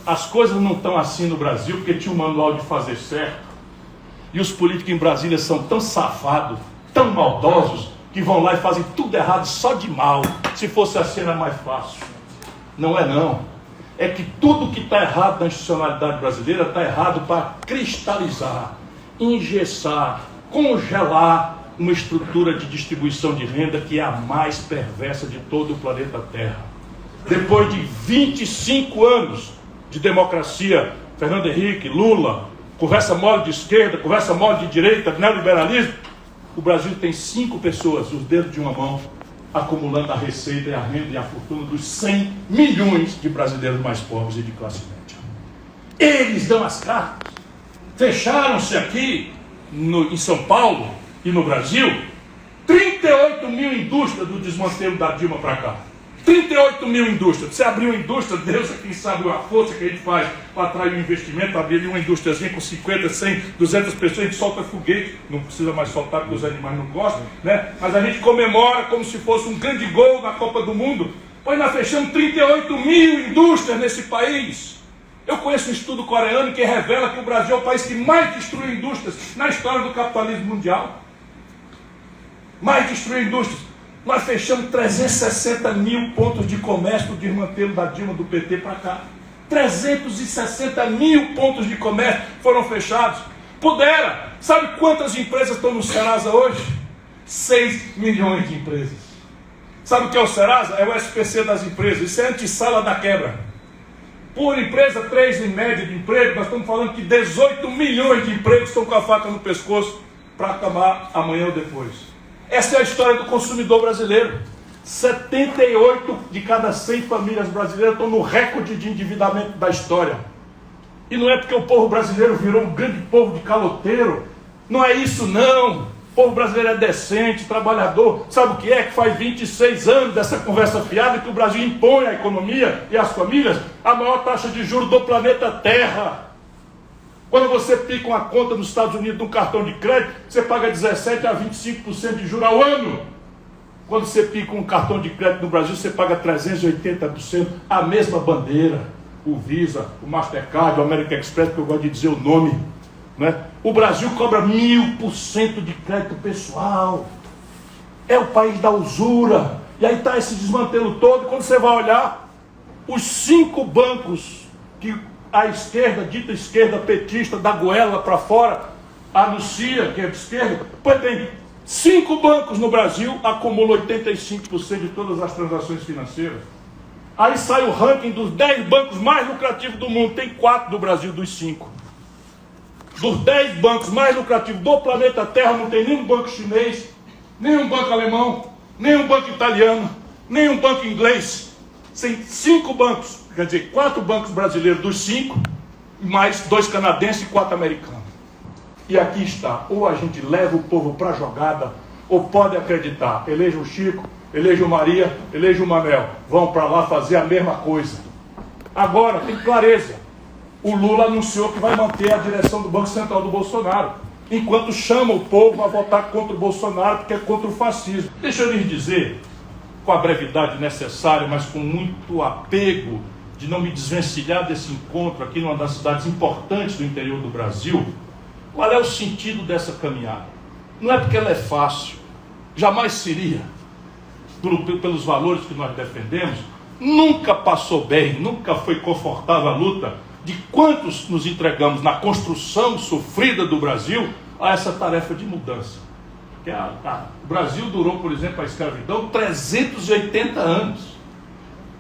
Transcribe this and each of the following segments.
as coisas não estão assim no Brasil porque tinha um manual de fazer certo. E os políticos em Brasília são tão safados, tão maldosos, que vão lá e fazem tudo errado só de mal. Se fosse assim era mais fácil. Não é não. É que tudo que está errado na institucionalidade brasileira está errado para cristalizar, engessar, congelar uma estrutura de distribuição de renda que é a mais perversa de todo o planeta Terra. Depois de 25 anos de democracia, Fernando Henrique, Lula, conversa mole de esquerda, conversa mole de direita, neoliberalismo, o Brasil tem 5 pessoas, os dedos de uma mão, acumulando a receita e a renda e a fortuna dos 100 milhões de brasileiros mais pobres e de classe média. Eles dão as cartas. Fecharam-se aqui em São Paulo e no Brasil 38 mil indústrias do desmantelo da Dilma para cá. 38 mil indústrias. Você abriu uma indústria, Deus é quem sabe a força que a gente faz para atrair um investimento, abrir uma indústriazinha com 50, 100, 200 pessoas, a gente solta foguete, não precisa mais soltar porque os animais não gostam, né? Mas a gente comemora como se fosse um grande gol na Copa do Mundo. Pois nós fechamos 38 mil indústrias nesse país. Eu conheço um estudo coreano que revela que o Brasil é o país que mais destruiu indústrias na história do capitalismo mundial. Mais destruiu indústrias. Nós fechamos 360 mil pontos de comércio do desmantelo da Dilma do PT para cá. 360 mil pontos de comércio foram fechados. Pudera. Sabe quantas empresas estão no Serasa hoje? 6 milhões de empresas. Sabe o que é o Serasa? É o SPC das empresas. Isso é a antessala da quebra. Por empresa, 3 em média de emprego, nós estamos falando que 18 milhões de empregos estão com a faca no pescoço para acabar amanhã ou depois. Essa é a história do consumidor brasileiro. 78 de cada 100 famílias brasileiras estão no recorde de endividamento da história. E não é porque o povo brasileiro virou um grande povo de caloteiro. Não é isso não. O povo brasileiro é decente, trabalhador. Sabe o que é? Que faz 26 anos dessa conversa fiada que o Brasil impõe à economia e às famílias a maior taxa de juros do planeta Terra. Quando você pica uma conta nos Estados Unidos de um cartão de crédito, você paga 17% a 25% de juros ao ano. Quando você pica um cartão de crédito no Brasil, você paga 380%, a mesma bandeira. O Visa, o Mastercard, o American Express, que eu gosto de dizer o nome. Né? O Brasil cobra 1000% de crédito pessoal. É o país da usura. E aí está esse desmantelo todo. Quando você vai olhar, os 5 bancos que a esquerda, dita esquerda petista, da goela para fora, anuncia que é de esquerda, pois tem 5 bancos no Brasil, acumulam 85% de todas as transações financeiras. Aí sai o ranking dos 10 bancos mais lucrativos do mundo. Tem 4 do Brasil, dos 5. Dos 10 bancos mais lucrativos do planeta Terra, não tem nenhum banco chinês, nenhum banco alemão, nenhum banco italiano, nenhum banco inglês. Tem 5 bancos, quer dizer, 4 bancos brasileiros dos 5, mais 2 canadenses e 4 americanos. E aqui está, ou a gente leva o povo para a jogada, ou pode acreditar, eleja o Chico, eleja o Maria, eleja o Manel, vão para lá fazer a mesma coisa. Agora, tem clareza. O Lula anunciou que vai manter a direção do Banco Central do Bolsonaro, enquanto chama o povo a votar contra o Bolsonaro, porque é contra o fascismo. Deixa eu lhes dizer, com a brevidade necessária, mas com muito apego, de não me desvencilhar desse encontro aqui numa das cidades importantes do interior do Brasil, qual é o sentido dessa caminhada? Não é porque ela é fácil, jamais seria, pelos valores que nós defendemos, nunca passou bem, nunca foi confortável a luta de quantos nos entregamos na construção sofrida do Brasil a essa tarefa de mudança. O Brasil durou, por exemplo, a escravidão 380 anos.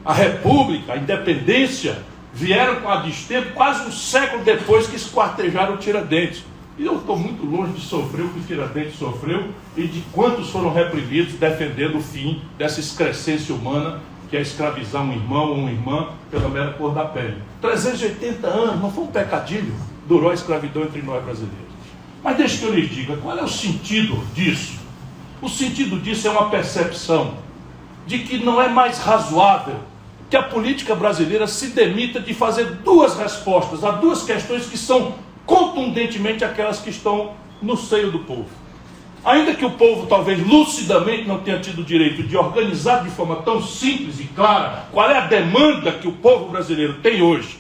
A República, a Independência, vieram com a destempo quase um século depois que esquartejaram o Tiradentes. E eu estou muito longe de sofrer o que o Tiradentes sofreu e de quantos foram reprimidos defendendo o fim dessa excrescência humana que é escravizar um irmão ou uma irmã pela mera cor da pele. 380 anos, não foi um pecadilho, durou a escravidão entre nós brasileiros. Mas deixa que eu lhes diga, qual é o sentido disso? O sentido disso é uma percepção de que não é mais razoável que a política brasileira se demita de fazer 2 respostas a 2 questões que são contundentemente aquelas que estão no seio do povo. Ainda que o povo talvez lucidamente não tenha tido o direito de organizar de forma tão simples e clara qual é a demanda que o povo brasileiro tem hoje,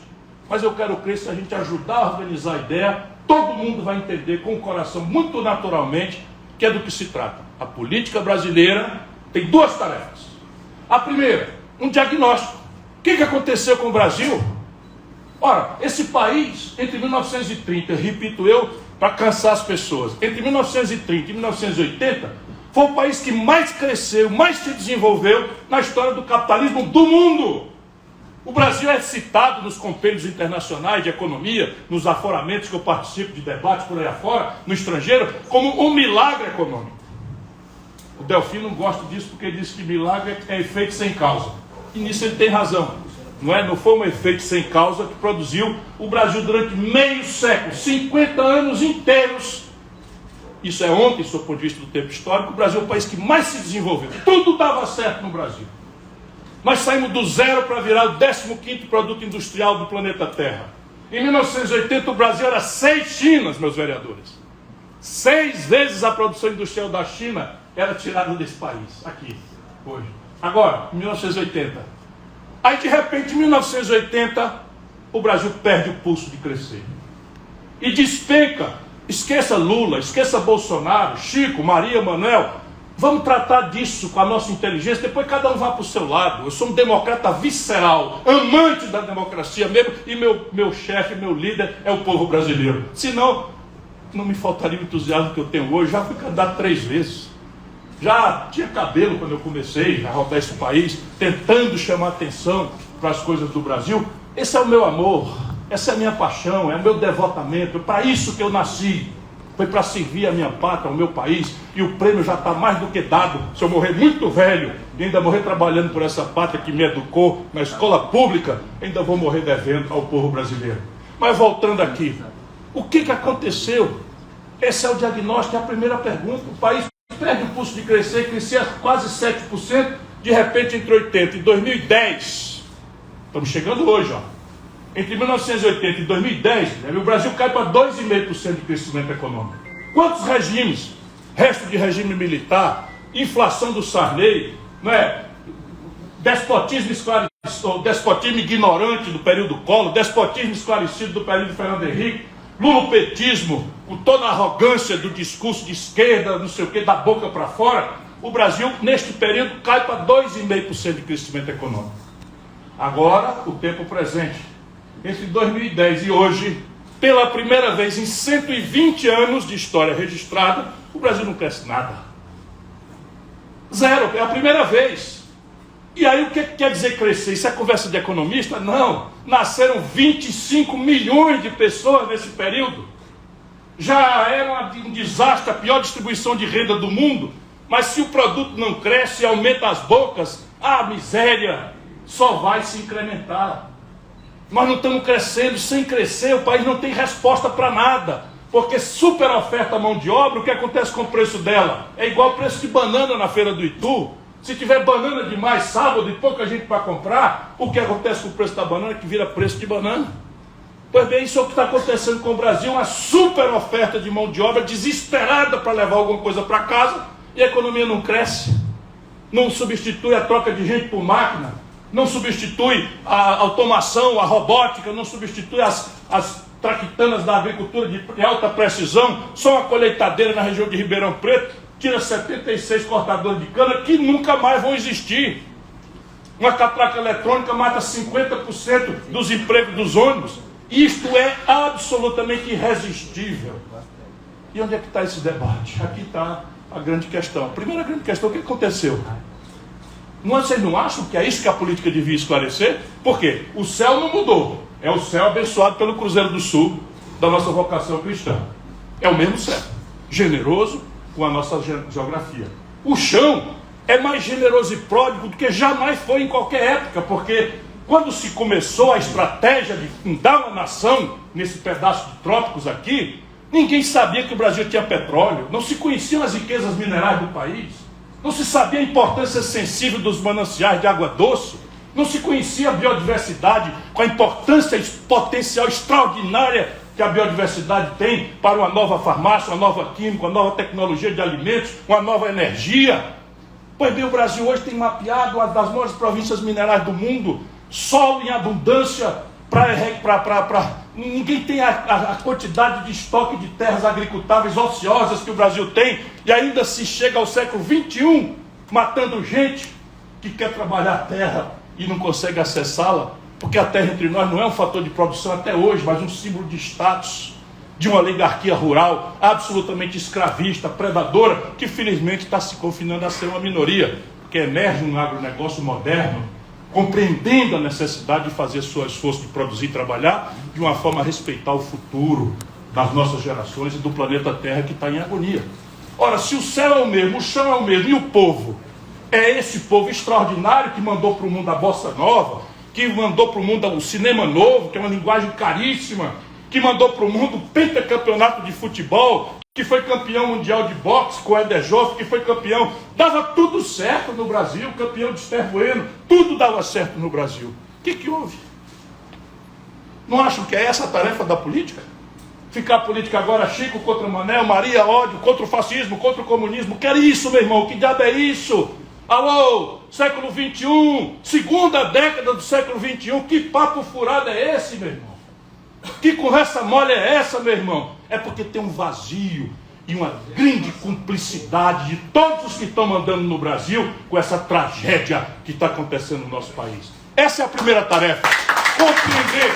mas eu quero crer, se a gente ajudar a organizar a ideia, todo mundo vai entender com o coração, muito naturalmente, que é do que se trata. A política brasileira tem duas tarefas. A primeira, um diagnóstico. O que aconteceu com o Brasil? Ora, esse país, entre 1930, repito eu, para cansar as pessoas, entre 1930 e 1980, foi o país que mais cresceu, mais se desenvolveu na história do capitalismo do mundo. O Brasil é citado nos compêndios internacionais de economia, nos aforamentos que eu participo de debates por aí afora, no estrangeiro, como um milagre econômico. O Delfim não gosta disso porque ele diz que milagre é efeito sem causa. E nisso ele tem razão. Não foi um efeito sem causa que produziu o Brasil durante meio século, 50 anos inteiros. Isso é ontem, do ponto de vista do tempo histórico, o Brasil é o país que mais se desenvolveu. Tudo dava certo no Brasil. Nós saímos do zero para virar o 15º produto industrial do planeta Terra. Em 1980 o Brasil era 6 Chinas, meus vereadores. 6 vezes a produção industrial da China era tirada desse país, aqui, hoje. Agora, em 1980. Aí de repente, em 1980, o Brasil perde o pulso de crescer. E despenca. Esqueça Lula, esqueça Bolsonaro, Chico, Maria, Manuel. Vamos tratar disso com a nossa inteligência, depois cada um vá para o seu lado. Eu sou um democrata visceral, amante da democracia mesmo, e meu chefe, meu líder é o povo brasileiro. Senão, não me faltaria o entusiasmo que eu tenho hoje. Já fui candidato 3 vezes. Já tinha cabelo quando eu comecei a rodar esse país, tentando chamar atenção para as coisas do Brasil. Esse é o meu amor, essa é a minha paixão, é o meu devotamento, é para isso que eu nasci. Foi para servir a minha pátria, ao meu país, e o prêmio já está mais do que dado. Se eu morrer muito velho, e ainda morrer trabalhando por essa pátria que me educou na escola pública, ainda vou morrer devendo ao povo brasileiro. Mas voltando aqui, o que aconteceu? Esse é o diagnóstico, é a primeira pergunta. O país perde o pulso de crescer, crescia quase 7%, de repente entre 80 e 2010, estamos chegando hoje, ó. Entre 1980 e 2010, o Brasil cai para 2,5% de crescimento econômico. Quantos regimes? Resto de regime militar, inflação do Sarney, não é? Despotismo esclarecido, despotismo ignorante do período Collor, despotismo esclarecido do período Fernando Henrique, lulopetismo, com toda a arrogância do discurso de esquerda, não sei o que, da boca para fora. O Brasil, neste período, cai para 2,5% de crescimento econômico. Agora, o tempo presente. Entre 2010 e hoje, pela primeira vez em 120 anos de história registrada, o Brasil não cresce nada. Zero, é a primeira vez. E aí o que quer dizer crescer? Isso é conversa de economista? Não. Nasceram 25 milhões de pessoas nesse período. Já era um desastre, a pior distribuição de renda do mundo. Mas se o produto não cresce e aumenta as bocas, a miséria só vai se incrementar. Nós não estamos crescendo. Sem crescer, o país não tem resposta para nada. Porque super oferta a mão de obra, o que acontece com o preço dela? É igual o preço de banana na feira do Itu. Se tiver banana demais sábado e pouca gente para comprar, o que acontece com o preço da banana? Que vira preço de banana. Pois bem, isso é o que está acontecendo com o Brasil. Uma super oferta de mão de obra desesperada para levar alguma coisa para casa, e a economia não cresce. Não substitui a troca de gente por máquina. Não substitui a automação, a robótica, não substitui as traquitanas da agricultura de alta precisão. Só uma colheitadeira na região de Ribeirão Preto tira 76 cortadores de cana que nunca mais vão existir. Uma catraca eletrônica mata 50% dos empregos dos ônibus. Isto é absolutamente irresistível. E onde é que está esse debate? Aqui está a grande questão. A primeira grande questão, o que aconteceu? Vocês não acham que é isso que a política devia esclarecer? Por quê? O céu não mudou. É o céu abençoado pelo Cruzeiro do Sul, da nossa vocação cristã. É o mesmo céu. Generoso com a nossa geografia. O chão é mais generoso e pródigo do que jamais foi em qualquer época, porque quando se começou a estratégia de fundar uma nação nesse pedaço de trópicos aqui, ninguém sabia que o Brasil tinha petróleo, não se conheciam as riquezas minerais do país. Não se sabia a importância sensível dos mananciais de água doce. Não se conhecia a biodiversidade, com a importância potencial extraordinária que a biodiversidade tem para uma nova farmácia, uma nova química, uma nova tecnologia de alimentos, uma nova energia. Pois bem, o Brasil hoje tem mapeado uma das maiores províncias minerais do mundo, solo em abundância, Ninguém tem a quantidade de estoque de terras agricultáveis ociosas que o Brasil tem, e ainda se chega ao século XXI matando gente que quer trabalhar a terra e não consegue acessá-la, porque a terra entre nós não é um fator de produção até hoje, mas um símbolo de status, de uma oligarquia rural absolutamente escravista, predadora, que felizmente está se confinando a ser uma minoria, porque emerge um agronegócio moderno, compreendendo a necessidade de fazer seu esforço de produzir e trabalhar de uma forma a respeitar o futuro das nossas gerações e do planeta Terra, que está em agonia. Ora, se o céu é o mesmo, o chão é o mesmo, e o povo é esse povo extraordinário que mandou para o mundo a bossa nova, que mandou para o mundo o cinema novo, que é uma linguagem caríssima, que mandou para o mundo o pentacampeonato de futebol, que foi campeão mundial de boxe com o Éder Joffre, que foi campeão, dava tudo certo no Brasil, campeão de Esther Bueno, tudo dava certo no Brasil. O que houve? Não acham que é essa a tarefa da política? Ficar a política agora, Chico contra Manel, Maria, ódio, contra o fascismo, contra o comunismo. Quer isso, meu irmão? Que diabo é isso? Alô, século XXI, segunda década do século XXI, que papo furado é esse, meu irmão? Que conversa mole é essa, meu irmão? É porque tem um vazio e uma grande cumplicidade de todos os que estão mandando no Brasil com essa tragédia que está acontecendo no nosso país. Essa é a primeira tarefa. Compreender,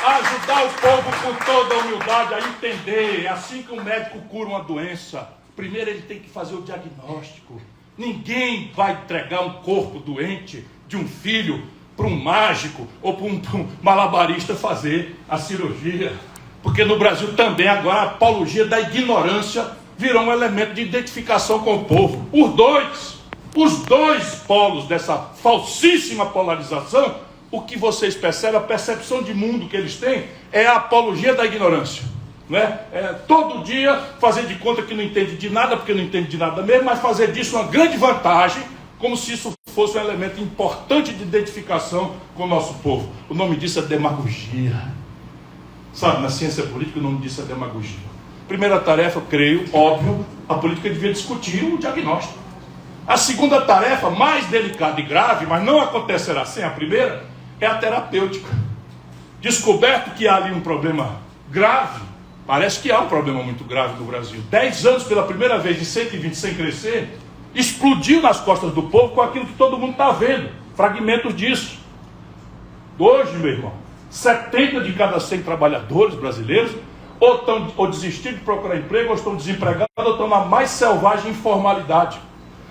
ajudar o povo com toda a humildade a entender. É assim que um médico cura uma doença. Primeiro ele tem que fazer o diagnóstico. Ninguém vai entregar um corpo doente de um filho para um mágico ou para um malabarista fazer a cirurgia. Porque no Brasil também agora a apologia da ignorância virou um elemento de identificação com o povo. Os dois polos dessa falsíssima polarização, o que vocês percebem, a percepção de mundo que eles têm é a apologia da ignorância. Todo dia fazer de conta que não entende de nada, porque não entende de nada mesmo, mas fazer disso uma grande vantagem, como se isso fosse um elemento importante de identificação com o nosso povo. O nome disso é demagogia. Sabe, na ciência política o nome disso é demagogia. Primeira tarefa, eu creio, óbvio, a política devia discutir o diagnóstico. A segunda tarefa, mais delicada e grave, mas não acontecerá sem a primeira, é a terapêutica. Descoberto que há ali um problema grave, parece que há um problema muito grave no Brasil. 10 anos pela primeira vez em 120 sem crescer, explodiu nas costas do povo com aquilo que todo mundo está vendo, fragmentos disso. Hoje, meu irmão, 70 de cada 100 trabalhadores brasileiros ou desistiram de procurar emprego, ou estão desempregados, ou estão na mais selvagem informalidade.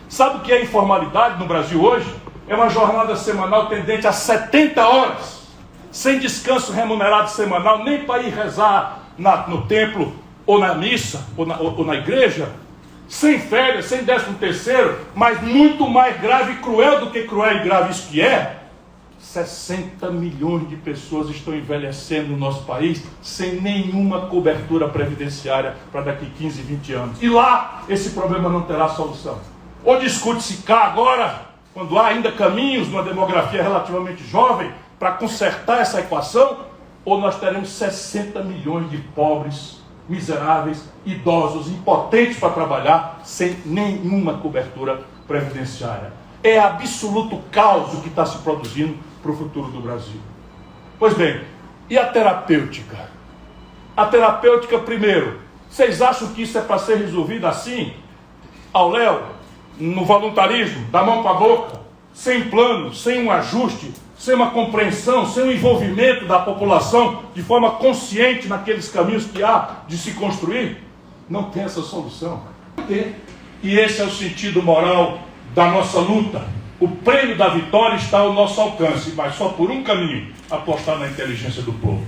Sabe o que é informalidade no Brasil hoje? É uma jornada semanal tendente a 70 horas, sem descanso remunerado semanal, nem para ir rezar no templo, ou na missa, ou na igreja, sem férias, sem 13º, mas muito mais grave e cruel do que cruel e grave isso que é, 60 milhões de pessoas estão envelhecendo no nosso país sem nenhuma cobertura previdenciária para daqui 15, 20 anos. E lá esse problema não terá solução. Ou discute-se cá agora, quando há ainda caminhos numa demografia relativamente jovem, para consertar essa equação, ou nós teremos 60 milhões de pobres, miseráveis, idosos, impotentes para trabalhar, sem nenhuma cobertura previdenciária. É absoluto caos o que está se produzindo para o futuro do Brasil. Pois bem, e a terapêutica? A terapêutica, primeiro, vocês acham que isso é para ser resolvido assim, ao léu, no voluntarismo, da mão para a boca, sem plano, sem um ajuste, sem uma compreensão, sem um envolvimento da população de forma consciente naqueles caminhos que há de se construir? Não tem essa solução. Não tem. E esse é o sentido moral da nossa luta. O prêmio da vitória está ao nosso alcance, mas só por um caminho: apostar na inteligência do povo.